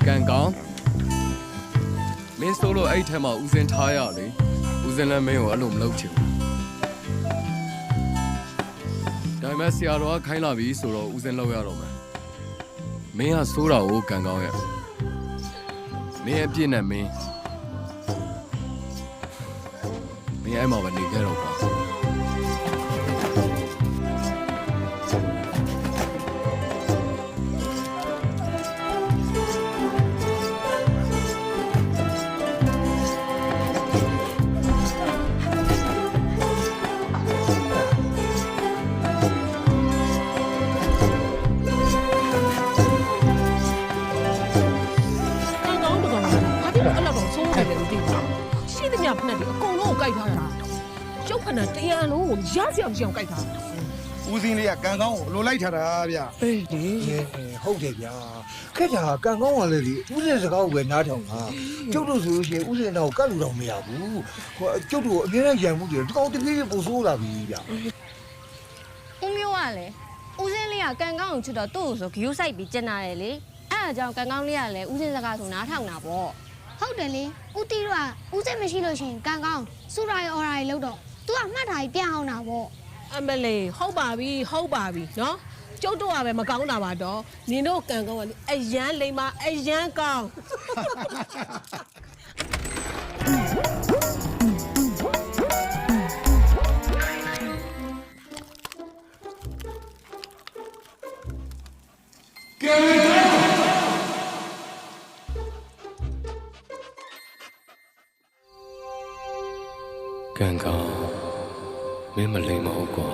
ကန်ကောင်းမင်းဆိုလို့အဲ့ထဲမှာဦးစင်ထားရလေဦးစင်လည်းမင်းကိုအဲ့လိုမလုပ်ချင်ဘူးဒါပေမဲ့ဆရာတော်ကခိုင်းလာပြီဆိုတော့ဦးစင်လောက်ရတော့မယ်မင်းကစိုးတာကိုကန်ကောင်းရဲ့မင်းအပြစ်နဲ့မင်းအဲ့မှာပဲနေခဲ့တော့ကွာကျုပ်ဖဏတရားလုံးကိုရစရာမရှိအောင်ကြိုက်တာဦးစင်းလေးကကန်ကောင်းကိုလိုလိုက်ထားတာဗျာအေးဒီဟုတ်တယ်ဗျာခက်တာကန်ကောင်းကလည်းလေဦးစင်းစကားကိုပဲနားထောင်တာကျုပ်တို့ဆိုလို့ရှိရင်ဦးစင်းတော့ကတ်လူတော့မရဘူးဟိုကျုပ်တို့အမြဲတမ်းရံမှုတွေဒီကောင်တပြေးပြေးပို့ဆိုးလာပြီဗျာဦးမျိုးကလည်းဦးစင်းလေးကကန်ကောင်းကိုချစ်တော့သူ့ကိုဆိုဂယူးဆိုင်ပြီးကျင်လာတယ်လေအဲ့ဒါကြောင့်ကန်ကောင်းလေးကလည်းဦးစင်းစကားဆိုနားထောင်တာပေါ့ဟုတ်တယ်လေဦးတီတို့ကဦးစိတ်မရှိလို့ရှိရင်ကန်ကောင်းစူရာရအော်ရာတွေလို့တော့ तू ကမှတ်ထားပြီးပြန်အောင်တာပေါ့အမလေးဟုတ်ပါပြီနော်ကျုပ်တို့ကပဲမကောင်းတာပါတော့နင်တို့ကန်ကောင်းကအရန်လိမ္မာအရန်ကောင်းကန်ကောင်းမင်းမလိမ့်မဟုတ်ကွာ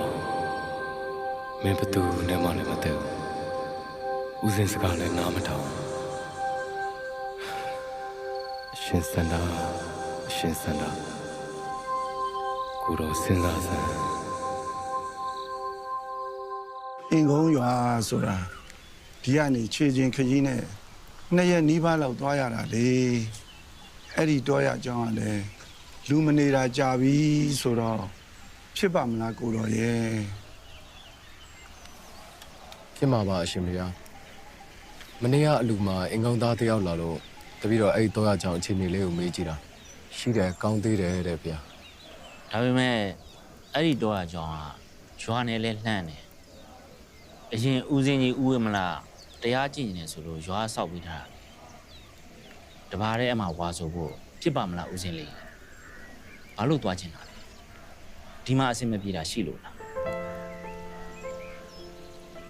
မင်းဘသူနဲ့မှလည်းမသိဘူးဦးစင်စကားလည်းနားမထောင်အရှင်စန္ဒကိုတော့စဉ်းစားစမ်းအင်ကုန်းရွာဆိုတာဒီကနေခြေချင်းခကြီးနဲ့2 ရက်နီးပါးလောက်သွားရတာလေအဲ့ဒီတော့ရအကြောင်းကလည်းလူမနေတာကြာပြီဆိုတော့ဖြစ်ပါမလားကိုတော်ရဲ့ဖြစ်မှာပါအရှင်မယားမနေ့ကအလူမှာအင်ကောင်းသားတယောက်လာလို့တပည့်တော်အဲ့တော့ရကြောင်အခြေအနေလေးကိုမေးကြည့်တာရှိတယ်ကောင်းသေးတယ်တဲ့ဗျာဒါပေမဲ့အဲ့ဒီတော့အကြောင်းကရွာနယ်လဲလှမ်းတယ်အရင်ဦးစင်းကြီးဦးဝေမလားတရားကြည့်နေတယ်ဆိုလို့ရွာဆောက်ပြီးထားတာတပါးတဲ့အမှဝါဆိုဖို့ဖြစ်ပါမလားဦးစင်းလေးဘာလို့သွားချင်တာလဲဒီမှာအဆင်မပြေတာရှိလို့လား